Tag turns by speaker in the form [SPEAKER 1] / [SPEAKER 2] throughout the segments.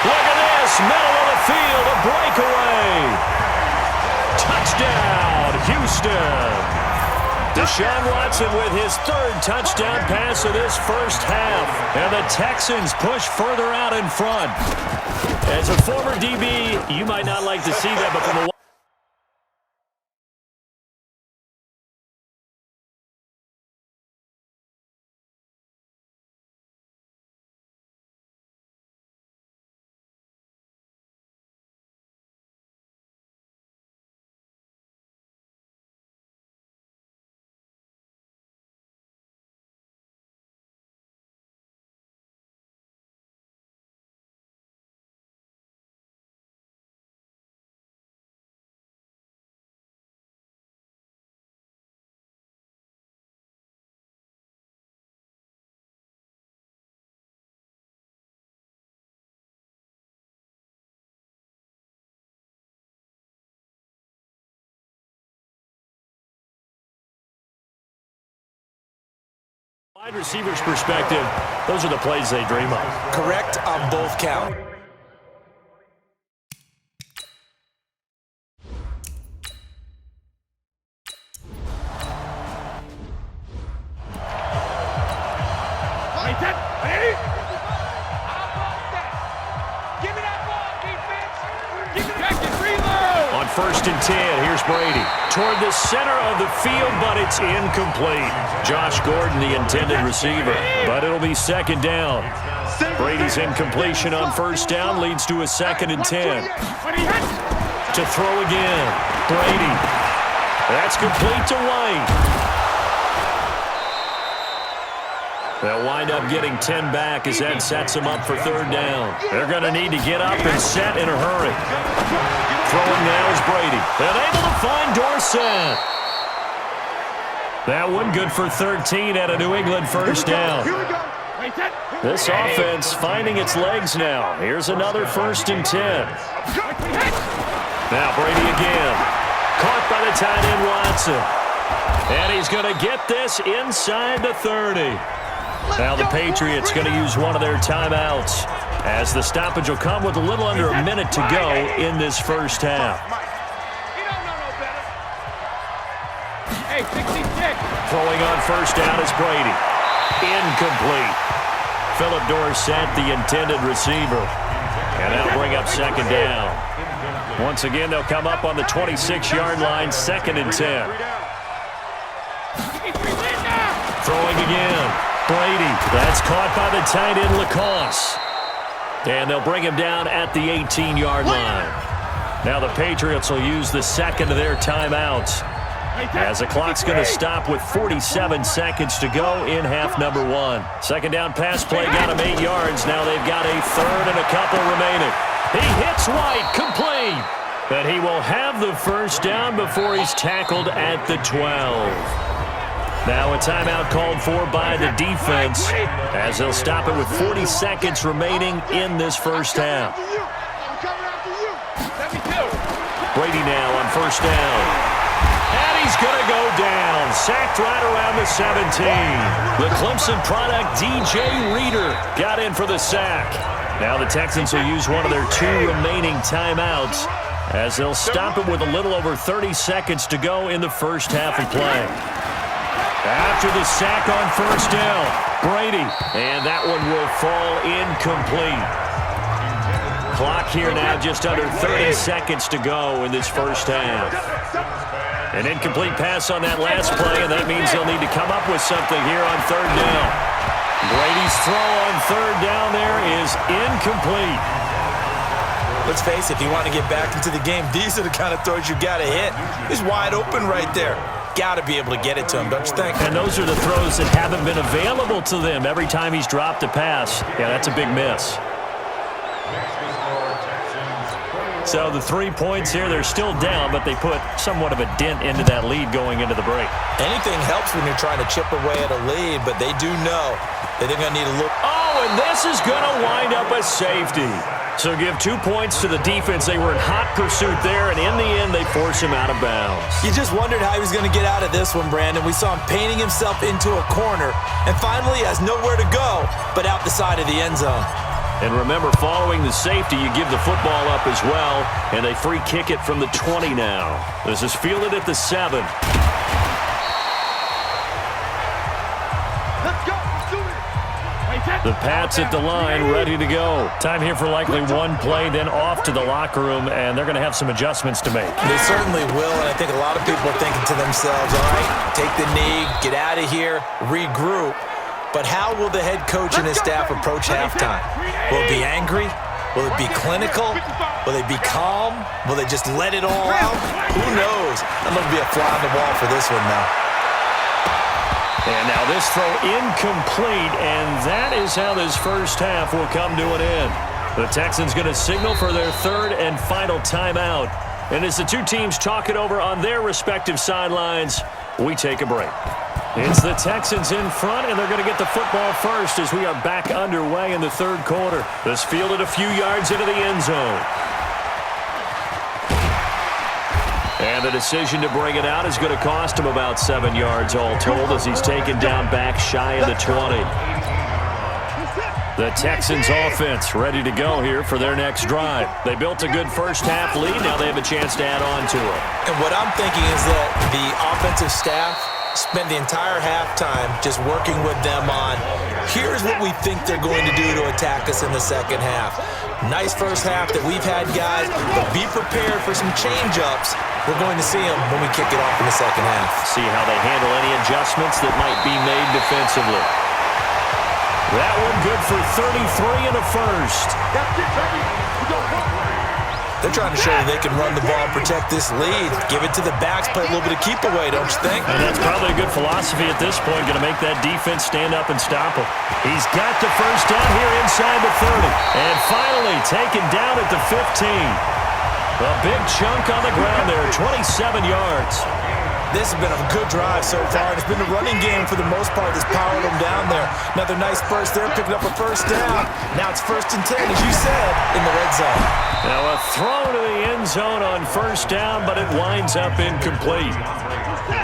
[SPEAKER 1] Look at this. Middle of the field. A breakaway. Touchdown, Houston. Deshaun Watson with his third touchdown pass of this first half. And the Texans push further out in front. As a former DB, you might not like to see that, but from a wide receiver's perspective, those are the plays they dream of.
[SPEAKER 2] Correct on both counts.
[SPEAKER 1] On 1st and 10, here's Brady. Toward the center of the field, but it's incomplete. Josh Gordon, the intended receiver, but it'll be 2nd down. Brady's incompletion on 1st down leads to a 2nd and 10. To throw again, Brady. That's complete to White. They'll wind up getting 10 back as that sets them up for 3rd down. They're going to need to get up and set in a hurry. Throwing now is Brady. And able to find Dorsett. That one good for 13 at a New England 1st down. This offense finding its legs now. Here's another 1st and 10. Now Brady again. Caught by the tight end Watson. And he's going to get this inside the 30. Now the Patriots going to use one of their timeouts, as the stoppage will come with a little under a minute to go in this first half. Throwing on 1st down is Brady. Incomplete. Philip Dorsett, the intended receiver. And that'll bring up 2nd down. Once again, they'll come up on the 26-yard line, 2nd and 10. Throwing again. Brady, that's caught by the tight end Lacoste. And they'll bring him down at the 18-yard line. Now the Patriots will use the 2nd of their timeouts, as the clock's going to stop with 47 seconds to go in half number 1. 2nd down pass play got him 8 yards. Now they've got a 3rd and a couple remaining. He hits White, complete. But he will have the 1st down before he's tackled at the 12. Now a timeout called for by the defense, as they'll stop it with 40 seconds remaining in this first half. Brady now on 1st down. And he's going to go down. Sacked right around the 17. The Clemson product, DJ Reader, got in for the sack. Now the Texans will use one of their 2 remaining timeouts, as they'll stop it with a little over 30 seconds to go in the first half of play. After the sack on 1st down, Brady, and that one will fall incomplete. Clock here now just under 30 seconds to go in this first half. An incomplete pass on that last play, and that means they'll need to come up with something here on 3rd down. Brady's throw on 3rd down there is incomplete.
[SPEAKER 2] Let's face it, if you want to get back into the game, these are the kind of throws you got to hit. He's wide open right there. Got to be able to get it to him, don't you think?
[SPEAKER 1] And those are the throws that haven't been available to them every time he's dropped a pass. Yeah, that's a big miss. So the 3 points here, they're still down, but they put somewhat of a dent into that lead going into the break.
[SPEAKER 2] Anything helps when you're trying to chip away at a lead, but they do know that they're going to need a look.
[SPEAKER 1] Oh, and this is going to wind up a safety. So give 2 points to the defense. They were in hot pursuit there, and in the end, they force him out of bounds.
[SPEAKER 2] You just wondered how he was going to get out of this one, Brandon. We saw him painting himself into a corner, and finally has nowhere to go but out the side of the end zone.
[SPEAKER 1] And remember, following the safety, you give the football up as well, and they free kick it from the 20 now. This is fielded at the 7. The Pats at the line, ready to go. Time here for likely one play, then off to the locker room, and they're going to have some adjustments to make.
[SPEAKER 2] They certainly will, and I think a lot of people are thinking to themselves, all right, take the knee, get out of here, regroup. But how will the head coach and his staff approach halftime? Will it be angry? Will it be clinical? Will they be calm? Will they just let it all out? Who knows? I'm going to be a fly on the wall for this one now.
[SPEAKER 1] And now this throw incomplete, and that is how this first half will come to an end. The Texans going to signal for their third and final timeout. And as the two teams talk it over on their respective sidelines, we take a break. It's the Texans in front, and they're going to get the football first as we are back underway in the third quarter. This fielded a few yards into the end zone. And the decision to bring it out is going to cost him about 7 yards all told as he's taken down back shy of the 20. The Texans offense ready to go here for their next drive. They built a good first half lead. Now they have a chance to add on to it.
[SPEAKER 2] And what I'm thinking is that the offensive staff spent the entire halftime just working with them on, here's what we think they're going to do to attack us in the second half. Nice first half that we've had, guys, but be prepared for some change-ups. We're going to see them when we kick it off in the second half.
[SPEAKER 1] See how they handle any adjustments that might be made defensively. That one good for 33 and a first.
[SPEAKER 2] They're trying to show that they can run the ball and protect this lead. Give it to the backs, play a little bit of keep away, don't you think?
[SPEAKER 1] And that's probably a good philosophy at this point, going to make that defense stand up and stop him. He's got the first down here inside the 30. And finally taken down at the 15. A big chunk on the ground there, 27 yards.
[SPEAKER 2] This has been a good drive so far. It's been the running game for the most part that's powered them down there. Another nice burst there, picking up a first down. Now it's 1st and 10, as you said, in the red zone.
[SPEAKER 1] Now a throw to the end zone on first down, but it winds up incomplete.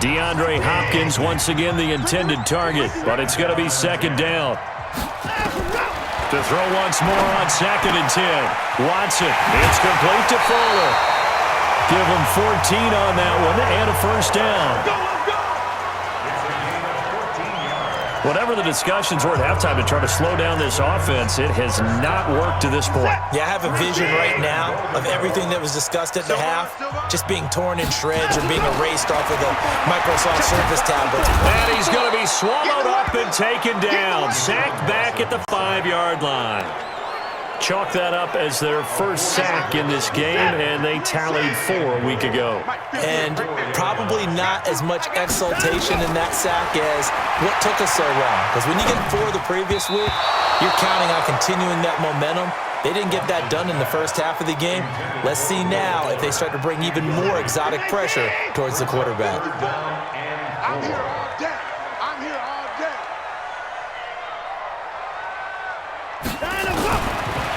[SPEAKER 1] DeAndre Hopkins once again the intended target, but it's going to be 2nd down. To throw once more on 2nd and 10. Watson, it's complete to Fuller. Give him 14 on that one and a first down. Whatever the discussions were at halftime to try to slow down this offense, it has not worked to this point.
[SPEAKER 2] Yeah, I have a vision right now of everything that was discussed at the half just being torn in shreds or being erased off of the Microsoft Surface tablets.
[SPEAKER 1] And he's going to be swallowed up and taken down. Sacked back at the 5-yard line. Chalk that up as their first sack in this game, and they tallied 4 a week ago.
[SPEAKER 2] And probably not as much exultation in that sack as what took us so long. Because when you get 4 the previous week, you're counting on continuing that momentum. They didn't get that done in the first half of the game. Let's see now if they start to bring even more exotic pressure towards the quarterback.
[SPEAKER 3] I'm here all day. I'm here all day.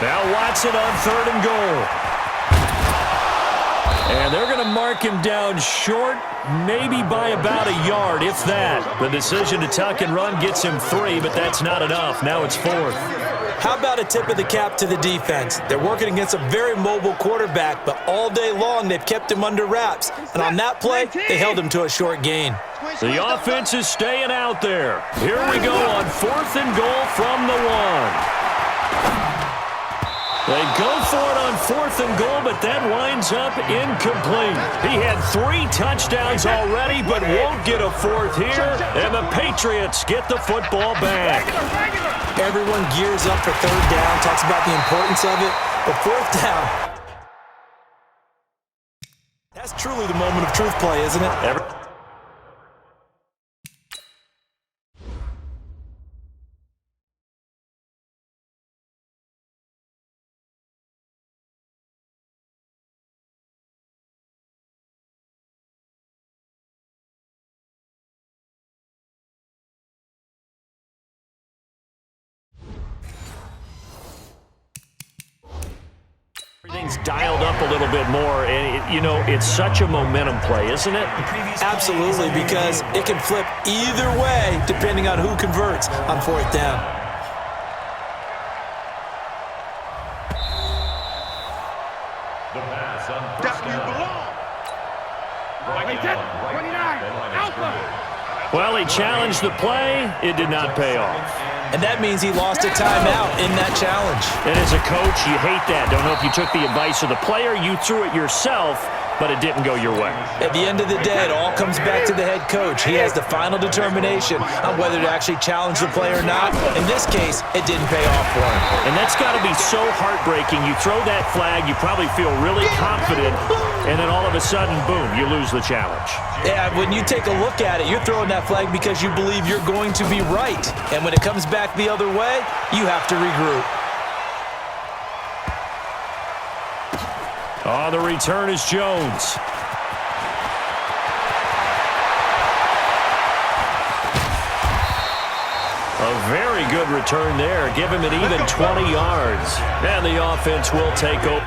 [SPEAKER 1] Now Watson on 3rd and goal. And they're going to mark him down short, maybe by about a yard, if that. The decision to tuck and run gets him 3, but that's not enough. Now it's 4th.
[SPEAKER 2] How about a tip of the cap to the defense? They're working against a very mobile quarterback, but all day long they've kept him under wraps. And on that play, they held him to a short gain.
[SPEAKER 1] The offense is staying out there. Here we go on 4th and goal from the 1. They go for it on 4th and goal, but that winds up incomplete. He had 3 touchdowns already, but won't get a 4th here, and the Patriots get the football back.
[SPEAKER 2] Everyone gears up for 3rd down, talks about the importance of it, but 4th down, that's truly the moment of truth play, isn't it?
[SPEAKER 1] Everything's dialed up a little bit more, and it's such a momentum play, isn't it?
[SPEAKER 2] Absolutely, because it can flip either way depending on who converts on 4th down.
[SPEAKER 3] That's where you belong.
[SPEAKER 1] Well, he challenged the play. It did not pay off.
[SPEAKER 2] And that means he lost a timeout in that challenge.
[SPEAKER 1] And as a coach, you hate that. Don't know if you took the advice of the player, you threw it yourself, but it didn't go your way.
[SPEAKER 2] At the end of the day, it all comes back to the head coach. He has the final determination on whether to actually challenge the play or not. In this case, it didn't pay off for him.
[SPEAKER 1] And that's got to be so heartbreaking. You throw that flag, you probably feel really confident, and then all of a sudden, boom, you lose the challenge.
[SPEAKER 2] Yeah, when you take a look at it, you're throwing that flag because you believe you're going to be right. And when it comes back the other way, you have to regroup.
[SPEAKER 1] On the return is Jones. A very good return there. Give him an even 20 yards. And the offense will take over.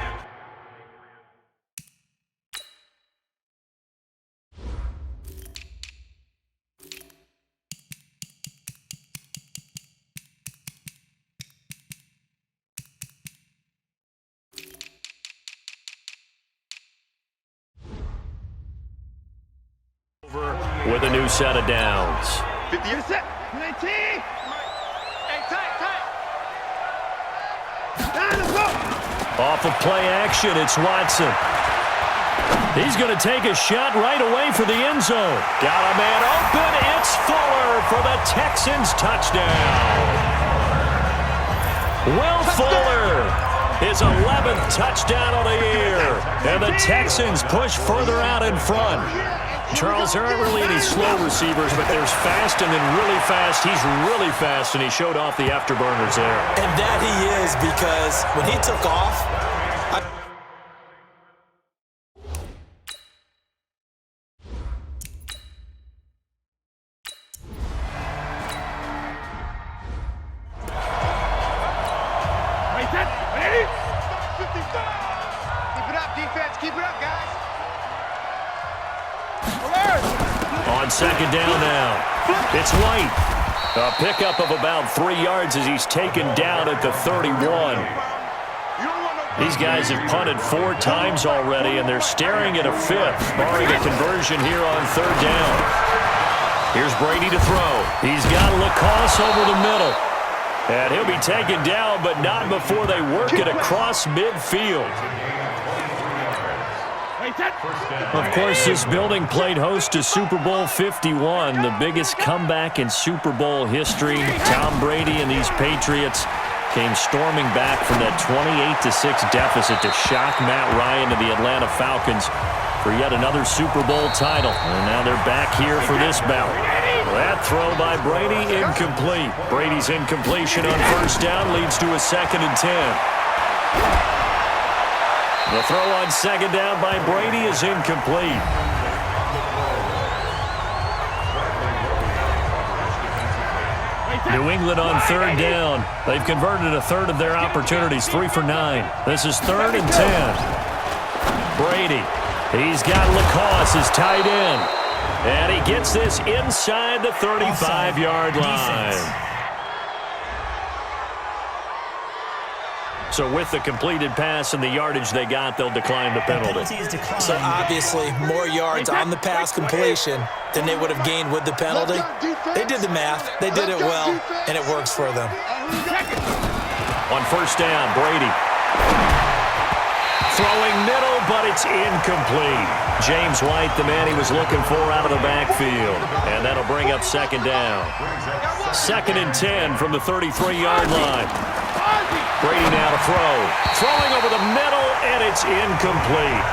[SPEAKER 1] With a new set of downs.
[SPEAKER 3] 50 years set. 19. Hey, tight. Down the go.
[SPEAKER 1] Off of play action, it's Watson. He's going to take a shot right away for the end zone. Got a man open. It's Fuller for the Texans touchdown. Will Fuller, his 11th touchdown of the year. And the Texans push further out in front. Charles, there aren't really any slow receivers, but there's fast and then really fast. He's really fast, and he showed off the afterburners there.
[SPEAKER 2] And that he is, because when he took off,
[SPEAKER 3] Ready? 55. Keep it up, defense. Keep it up, guys.
[SPEAKER 1] On second down now, it's White. A pickup of about 3 yards as he's taken down at the 31. These guys have punted 4 times already, and they're staring at a 5th, barring a conversion here on third down. Here's Brady to throw. He's got Lacoste over the middle. And he'll be taken down, but not before they work it across midfield. Of course, this building played host to Super Bowl 51, the biggest comeback in Super Bowl history. Tom Brady and these Patriots came storming back from that 28-6 deficit to shock Matt Ryan and the Atlanta Falcons for yet another Super Bowl title. And now they're back here for this bout. That throw by Brady, incomplete. Brady's incompletion on first down leads to a 2nd and 10. The throw on second down by Brady is incomplete. New England on third down. They've converted a third of their opportunities, 3 for 9. This is 3rd and 10. Brady, he's got Lacoste, his tight end. And he gets this inside the 35-yard line. So with the completed pass and the yardage they got, they'll decline the penalty.
[SPEAKER 2] So obviously more yards on the pass completion than they would have gained with the penalty. They did the math. They did it well, and it works for them.
[SPEAKER 1] On first down, Brady. Throwing middle, but it's incomplete. James White, the man he was looking for out of the backfield. And that'll bring up second down. 2nd and 10 from the 33-yard line. Brady now to throw. Throwing over the middle, and it's incomplete.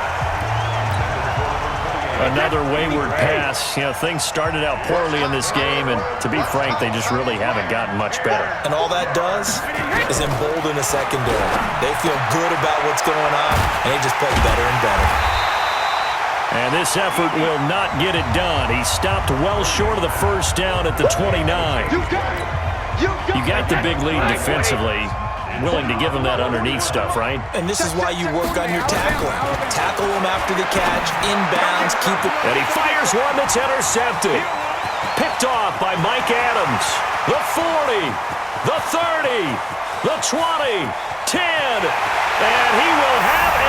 [SPEAKER 1] Another wayward pass. You know, things started out poorly in this game, and to be frank, they just really haven't gotten much better.
[SPEAKER 2] And all that does is embolden a secondary. They feel good about what's going on, and they just play better and better.
[SPEAKER 1] And this effort will not get it done. He stopped well short of the first down at the 29. You got the big lead defensively. Willing to give him that underneath stuff, right?
[SPEAKER 2] And this is why you work on your tackling. Tackle him after the catch, inbounds, keep it.
[SPEAKER 1] And he fires one that's intercepted. Picked off by Mike Adams. The 40, the 30, the 20, 10, and he will have